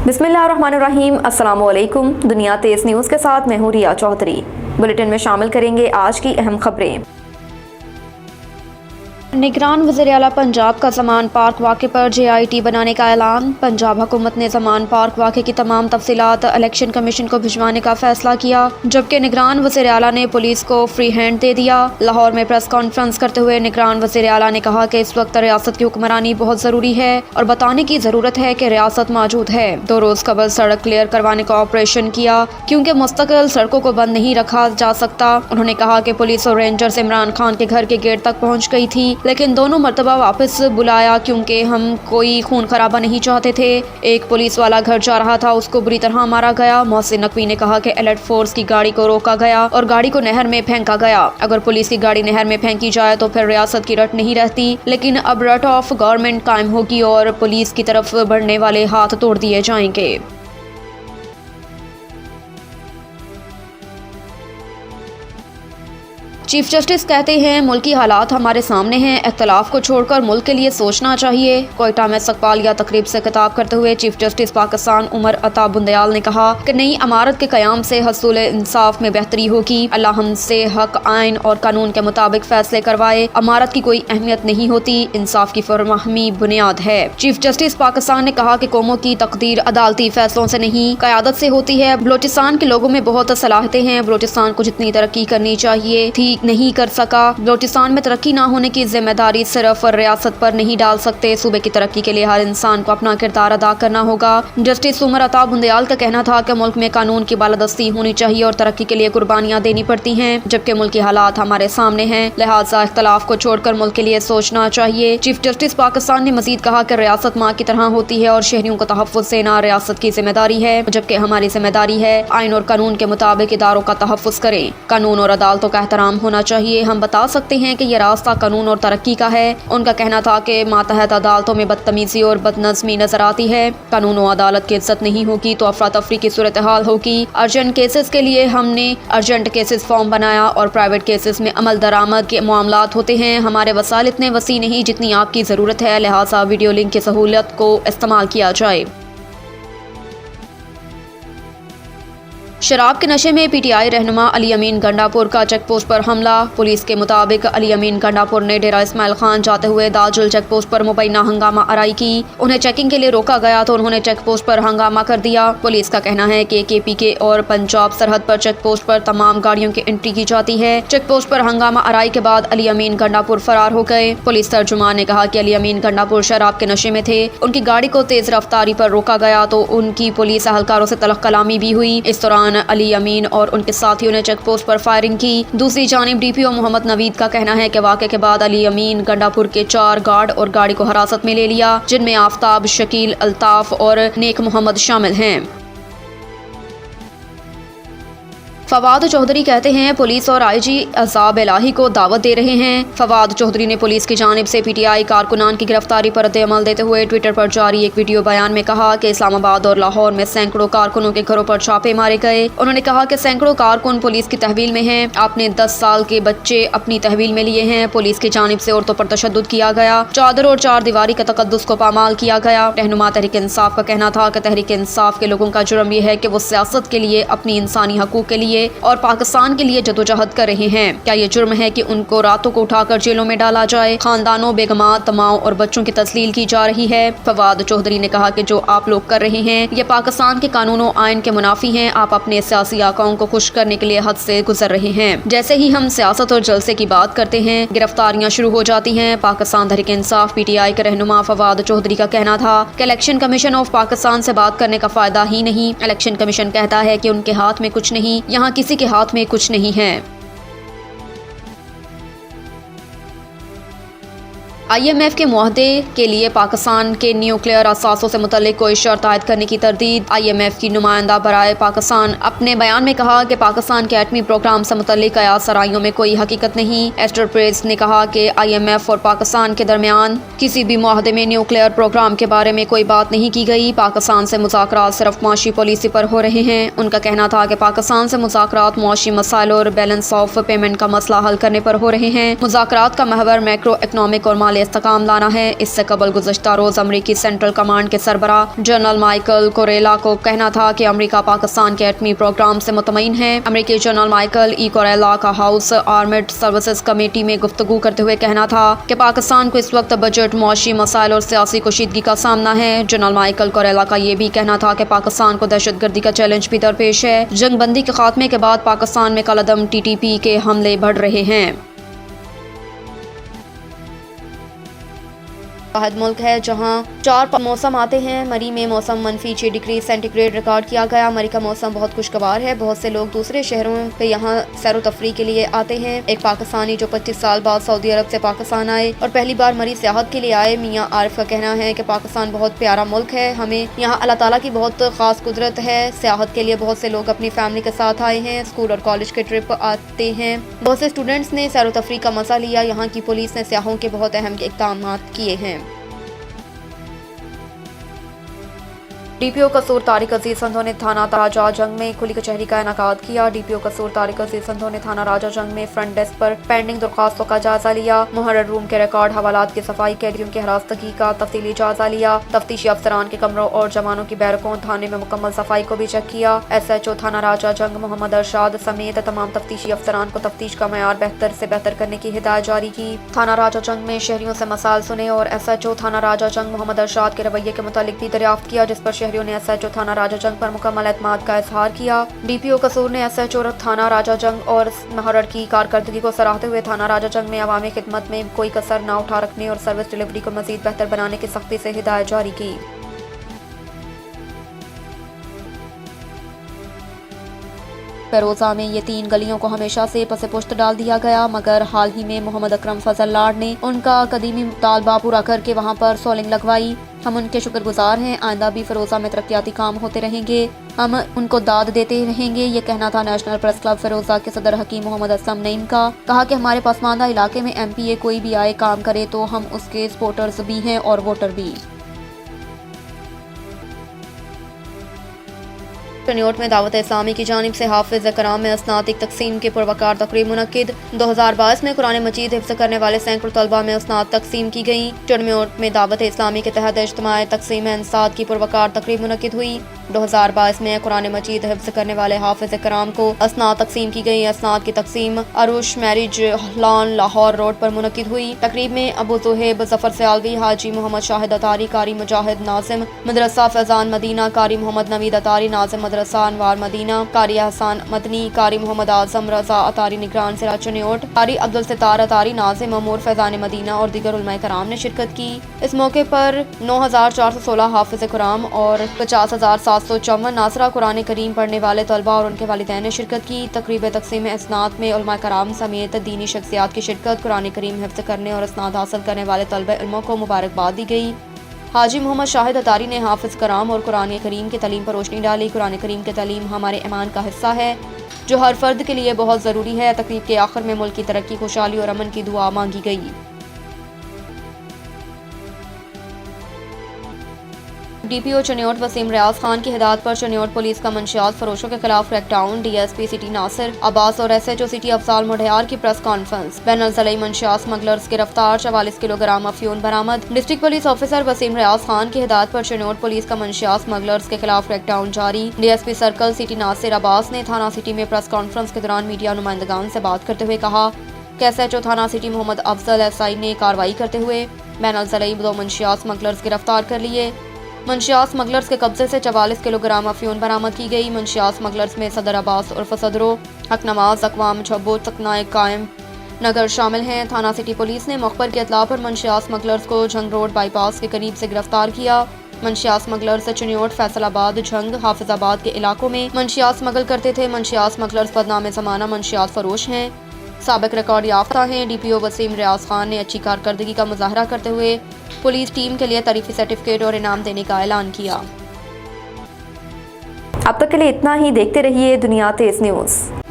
बिस्मिल्लाहिर्रहमानिर्रहीम। अस्सलाम वालेकुम। दुनिया तेज न्यूज़ के साथ मैं हूँ रिया चौधरी। बुलेटिन में शामिल करेंगे आज की अहम खबरें। निगरान वज़ीर आला पंजाब का ज़मान पार्क वाक़े पर JIT बनाने का ऐलान। पंजाब हुकूमत ने ज़मान पार्क वाक़े की तमाम तफसीलात इलेक्शन कमीशन को भिजवाने का फैसला किया, जबकि निगरान वज़ीर आला ने पुलिस को फ्री हैंड दे दिया। लाहौर में प्रेस कॉन्फ्रेंस करते हुए निगरान वज़ीर आला ने कहा कि इस वक्त रियासत की हुक्मरानी बहुत ज़रूरी है और बताने की ज़रूरत है कि रियासत मौजूद है। 2 रोज़ कबल सड़क क्लियर करवाने का ऑपरेशन किया, क्योंकि मुस्तकिल सड़कों को बंद नहीं रखा जा सकता। उन्होंने कहा कि पुलिस और रेंजर्स इमरान खान के घर के गेट तक पहुँच गई थी, लेकिन दोनों मर्तबा वापस बुलाया क्योंकि हम कोई खून खराबा नहीं चाहते थे। एक पुलिस वाला घर जा रहा था, उसको बुरी तरह मारा गया। मोहसिन नकवी ने कहा कि अलर्ट फोर्स की गाड़ी को रोका गया और गाड़ी को नहर में फेंका गया। अगर पुलिस की गाड़ी नहर में फेंकी जाए तो फिर रियासत की रट नहीं रहती, लेकिन अब रट ऑफ गवर्नमेंट कायम होगी और पुलिस की तरफ बढ़ने वाले हाथ तोड़ दिए जाएंगे। चीफ जस्टिस कहते हैं मुल्की हालात हमारे सामने हैं, इख्तलाफ को छोड़कर मुल्क के लिए सोचना चाहिए। कोयटा में इस्तकबालिया तकरीब से खिताब करते हुए चीफ जस्टिस पाकिस्तान उमर अता बुंदयाल ने कहा कि नई इमारत के क़याम से हसूल इंसाफ में बेहतरी होगी। अल्लाह हमसे हक, आइन और कानून के मुताबिक फैसले करवाए। इमारत की कोई अहमियत नहीं होती, इंसाफ की फरमाहमी बुनियाद है। चीफ जस्टिस पाकिस्तान ने कहा कि कौमों की तकदीर अदालती फैसलों से नहीं, क़यादत से होती है। बलोचिस्तान के लोगों में बहुत सलाहियतें हैं, बलोचिस्तान को जितनी तरक्की करनी चाहिए थी नहीं कर सका। बलोचिस्तान में तरक्की ना होने की जिम्मेदारी सिर्फ रियासत पर नहीं डाल सकते। सूबे की तरक्की के लिए हर इंसान को अपना किरदार अदा करना होगा। जस्टिस उमर अता बुंदयाल का कहना था कि मुल्क में कानून की बालादस्ती होनी चाहिए और तरक्की के लिए कुर्बानियां देनी पड़ती हैं, जबकि मुल्क के हालात हमारे सामने हैं, लिहाजा इख्तलाफ को छोड़कर मुल्क के लिए सोचना चाहिए। चीफ जस्टिस पाकिस्तान ने मजीद कहा कि रियासत माँ की तरह होती है और शहरियों को तहफ़्फ़ुज़ देना रियासत की जिम्मेदारी है, जबकि हमारी जिम्मेदारी है आइन और कानून के मुताबिक इदारों का तहफ़्फ़ुज़ करें। कानून और अदालतों का एहतराम होना चाहिए। हम बता सकते हैं कि यह रास्ता कानून और तरक्की का है। उनका कहना था कि मातहत अदालतों में बदतमीजी और बदनज़मी नजर आती है। कानून और अदालत की इज्जत नहीं होगी तो अफरा तफरी की सूरत हाल होगी। अर्जेंट केसेस के लिए हमने अर्जेंट केसेस फॉर्म बनाया और प्राइवेट केसेस में अमल दरामद के मामलात होते हैं। हमारे वसाइल इतने वसी नहीं जितनी आपकी ज़रूरत है, लिहाजा वीडियो लिंक की सहूलियत को इस्तेमाल किया जाए। शराब के नशे में PTI रहनुमा अली अमीन गंडापुर का चेक पोस्ट पर हमला। पुलिस के मुताबिक अली अमीन गंडापुर ने डेरा इस्माइल खान जाते हुए दाजुल चेक पोस्ट पर मुबैना हंगामा आराई की। उन्हें चेकिंग के लिए रोका गया तो उन्होंने चेक पोस्ट पर हंगामा कर दिया। पुलिस का कहना है कि KPK और पंजाब सरहद पर चेक पोस्ट पर तमाम गाड़ियों की एंट्री की जाती है। चेक पोस्ट पर हंगामा आराई के बाद अली अमीन गंडापुर फरार हो गए। पुलिस तर्जुमान ने कहा कि अली अमीन गंडापुर शराब के नशे में थे। उनकी गाड़ी को तेज रफ्तारी पर रोका गया तो उनकी पुलिस एहलकारों से तलख कलामी भी हुई। इस दौरान अली अमीन और उनके साथियों ने चेक पोस्ट पर फायरिंग की। दूसरी जानिब DPO मोहम्मद नवीद का कहना है कि वाक़े के बाद अली अमीन गंडापुर के 4 गार्ड और गाड़ी को हिरासत में ले लिया, जिनमें आफ्ताब, शकील, अल्ताफ और नेक मोहम्मद शामिल हैं। फवाद चौधरी कहते हैं पुलिस और IG अज़ाब इलाही को दावत दे रहे हैं। फवाद चौधरी ने पुलिस की जानिब से PTI कारकुनान की गिरफ्तारी पर रद्द-ए-अमल देते हुए ट्विटर पर जारी एक वीडियो बयान में कहा कि इस्लामाबाद और लाहौर में सैकड़ों कारकुनों के घरों पर छापे मारे गए। उन्होंने कहा कि सैकड़ों कारकुन पुलिस की तहवील में हैं। आपने 10 साल के बच्चे अपनी तहवील में लिए हैं। पुलिस की जानिब से औरतों पर तशद्दुद किया गया, चादर और 4 दीवारी का तकद्दुस को पामाल किया गया। रहनुमा तहरीक इंसाफ का कहना था कि तहरीक इंसाफ के लोगों का जुर्म यह है कि वो सियासत के लिए, अपनी इंसानी हकूक के लिए और पाकिस्तान के लिए जदोजहद कर रहे हैं। क्या ये जुर्म है कि उनको रातों को उठाकर जेलों में डाला जाए? खानदानों, बेगमात, तमाओं और बच्चों की तस्लील की जा रही है। फवाद चौधरी ने कहा कि जो आप लोग कर रहे हैं ये पाकिस्तान के कानूनों आइन के मुनाफी हैं। आप अपने सियासी आकाओं को खुश करने के लिए हद से गुजर रहे हैं। जैसे ही हम सियासत और जलसे की बात करते हैं, गिरफ्तारियां शुरू हो जाती हैं। पाकिस्तान तहरीक इंसाफ PTI के रहनुमा फवाद चौधरी का कहना था कि इलेक्शन कमीशन ऑफ पाकिस्तान से बात करने का फायदा ही नहीं। इलेक्शन कमीशन कहता है कि उनके हाथ में कुछ नहीं, यहाँ किसी के हाथ में कुछ नहीं है। IMF के मुआहदे के लिए पाकिस्तान के न्यूक्लियर असासों से मुतल्लिक कोई शर्त आयद करने की तरदीद। IMF की नुमाइंदा बराए पाकिस्तान अपने बयान में कहा कि पाकिस्तान के एटमी प्रोग्राम से मुतल्लिक कयास सराइयों में कोई हकीकत नहीं। एस्टर प्रेस ने कहा कि IMF और पाकिस्तान के दरमियान किसी भी मुआहदे में न्यूक्लियर प्रोग्राम के बारे में कोई बात नहीं की गई। पाकिस्तान से मुज़ाकरात सिर्फ मुआशी पॉलिसी पर हो रहे हैं। उनका कहना था कि पाकिस्तान से मुज़ाकरात मुआशी मसाइल और बैलेंस ऑफ पेमेंट का मसला हल करने पर हो रहे हैं। मुज़ाकरात का महवर मैक्रो इकनॉमिक और कमाल इस्तेकाम लाना है। इससे कबल गुज़श्ता रोज़ अमरीकी सेंट्रल कमांड के सरबराह जनरल माइकल कोरेला को कहना था कि अमरीका पाकिस्तान के एटमी प्रोग्राम से मुतमईन है। अमरीकी जनरल माइकल ई कोरेला का हाउस आर्मड सर्विसेज कमेटी में गुफ्तगू करते हुए कहना था कि पाकिस्तान को इस वक्त बजट, मुआशी मसाइल और सियासी कशीदगी का सामना है। जनरल माइकल कोरेला का ये भी कहना था कि पाकिस्तान को दहशतगर्दी का चैलेंज भी दरपेश है। जंग बंदी के खात्मे के बाद पाकिस्तान में कलअदम TTP के हमले बढ़ रहे हैं। वाहिद मुल्क है जहाँ 4 मौसम आते हैं। मरी में मौसम -6 डिग्री सेंटीग्रेड रिकॉर्ड किया गया। मरी का मौसम बहुत खुशगवार है। बहुत से लोग दूसरे शहरों पे यहाँ सैर तफरी के लिए आते हैं। एक पाकिस्तानी जो 25 साल बाद सऊदी अरब से पाकिस्तान आए और पहली बार मरी सियाहत के लिए आए, मियाँ आरिफ का कहना है कि पाकिस्तान बहुत प्यारा मुल्क है। हमें यहाँ अल्लाह ताला की बहुत ख़ास कुदरत है। सियाहत के लिए बहुत से लोग अपनी फैमिली के साथ आए हैं। स्कूल और कॉलेज के ट्रिप आते हैं। बहुत से स्टूडेंट्स ने सैर तफरी का मज़ा लिया। यहाँ की पुलिस ने सियाहों के बहुत अहम इक़दाम किए हैं। DPO कसूर तारिक अजीज संधू ने थाना राजा जंग में खुली कचहरी का इनेकाद किया। DPO कसूर तारिक अजीज संधू ने थाना राजा जंग में फ्रंट डेस्क पर पेंडिंग दरख्वास्तों का जायजा लिया। मुहर्रर रूम के रिकॉर्ड हवालात की सफाई, कैदियों की हिरासतगी का तफसीली जायजा लिया। तफ्तीशी अफसरान के कमरों और जवानों की बैरकों थाने में मुकम्मल सफाई को भी चेक किया। SHO थाना राजा जंग मोहम्मद अरशाद समेत तमाम तफ्तीशी अफसरान को तफ्तीश का मयार बेहतर से बेहतर करने की हिदायत जारी की। थाना राजा जंग में शहरियों से मसाइल सुने और SHO थाना राजा जंग मोहम्मद अरशाद के रवैये के मुतालिक भी दरियाफ्त किया, जिस पर शहरियों ने SHO थाना राजा जंग पर मुकम्मल एतमाद का इजहार किया। DPO कसूर ने SHO थाना राजा जंग और मुहर्रर की कारकर्दगी को सराहते हुए थाना राजा जंग में अवामी खिदमत में कोई कसर न उठा रखने और सर्विस डिलीवरी को मजीद बेहतर बनाने की सख्ती से हिदायत जारी की। फेरोजा में ये 3 गलियों को हमेशा से पसे पुश्त डाल दिया गया, मगर हाल ही में मोहम्मद अकरम फजल लाड ने उनका कदीमी मुतालबा पूरा करके वहाँ पर सोलिंग लगवाई। हम उनके शुक्रगुजार हैं। आइंदा भी फिरोजा में तरक्याती काम होते रहेंगे। हम उनको दाद देते रहेंगे। ये कहना था नेशनल प्रेस क्लब फिरोजा के सदर हकीम मोहम्मद असलम नईम का। कहा कि हमारे पसमानदा इलाके में MPA कोई भी आए काम करे तो हम उसके सपोर्टर्स भी हैं और वोटर भी। चनियोट में दावत इस्लामी की जानिब से हाफिज कराम में स्नातक तकसीम की पुरवकार तकरीब मुनक्किद। 2022 में कुरान मजीद हिफ्ज़ करने वाले सैकड़ों तलबा में स्नात तकसीम की गई। चनियोट में दावत इस्लामी के तहत इज्तिमाई तकसीम इंसाद की पुरवकार तकरीब मुनक्किद हुई। 2022 में कुरान मजीद हिफ्ज़ करने वाले हाफिज कराम को अस्नात तकसीम की गई। अस्नात की तकसीम Arush marriage lawn Lahore road पर मुनक्किद हुई। तकरीब में अबू ज़ुहैब जफर सयालवी, हाजी मोहम्मद शाहिद अतारी, कारी मुजाहिद नाजिम मदरसा फैजान मदीना, कारी मोहम्मद नवीद अतारी नाजिम मदरसा अनवार मदीना, कारी हसन मदनी, कारी मोहम्मद आजम रजा अतारी निगरान सिरा चनियोट, कारी अब्दुल सितार अतारी नाजिम अमूर फैजान मदीना और दीगर उलमाए कराम ने शिरकत की। इस मौके पर 9416 हाफिज कुरान और 50,754 नासरा कुरान करीम पढ़ने वाले तलबा और उनके वालिदैन ने शिरकत की। तकरीब तकसीम इसनात में उलमा कराम समेत दीनी शख्सियात की शिरकत, कुरान करीम हिफ्ज़ करने और इसनाद हासिल करने वाले तलबा इल्मों को मुबारकबाद दी गई। हाजी मोहम्मद शाहिद अतारी ने हाफिज कराम और कुरान करीम की तालीम पर रोशनी डाली। कुरान करीम की तालीम हमारे ईमान का हिस्सा है जो हर फर्द के लिए बहुत ज़रूरी है। तकरीब के आखिर में मुल्क की तरक्की, खुशहाली और अमन की दुआ मांगी गई। DPO चनियोट वसीम रियाज खान की हिदायत पर चनियोट पुलिस का मंशियात फरोशों के खिलाफ crackdown. DSP city Nasir Abbas और SHO सिटी अफजाल मुढ़ियार की प्रेस कॉन्फ्रेंस। बैनुल ज़िलाई मंशियात स्मगलर्स गिरफ्तार, 44 किलोग्राम अफयून बरामद। District police officer Waseem Riaz Khan की हिदायत पर चनियोट पुलिस का मंशियात स्मगलर्स के खिलाफ क्रैकडाउन जारी। DSP circle city Nasir Abbas ने थाना सिटी में प्रेस कॉन्फ्रेंस के दौरान मीडिया नुमाइंदगान से बात करते हुए कहा कि SHO थाना सिटी मोहम्मद अफजल SI ने कार्रवाई करते हुए बैनुल ज़िलाई 2 मंशियात स्मगलर्स गिरफ्तार कर लिए। मंशियात स्मगलर्स के कब्जे से 44 किलोग्राम अफयून बरामद की गई। मंशियात स्मगलर्स में सदर अब्बास उर्फ सदरो, हक नमाज, अकवाम छब्बो, तकनाए कायम नगर शामिल हैं। थाना सिटी पुलिस ने मुखबर की इत्तला पर मंशियात स्मगलर्स को झंग रोड बाईपास के करीब से गिरफ्तार किया। मंशियात स्मगलर्स चनियोट, फैसलाबाद, झंग, हाफिजाबाद के इलाकों में मंशियात स्मगल करते थे। मंशियात स्मगलर्स बदनाम ज़माना मंशियात फरोश हैं, साबिक रिकॉर्ड याफ्ता हैं। DPO वसीम रियाज खान ने अच्छी कारकर्दगी का मुजाहरा करते हुए पुलिस टीम के लिए तारीफी सर्टिफिकेट और इनाम देने का ऐलान किया। अब तक के लिए इतना ही। देखते रहिए दुनिया तेज न्यूज़।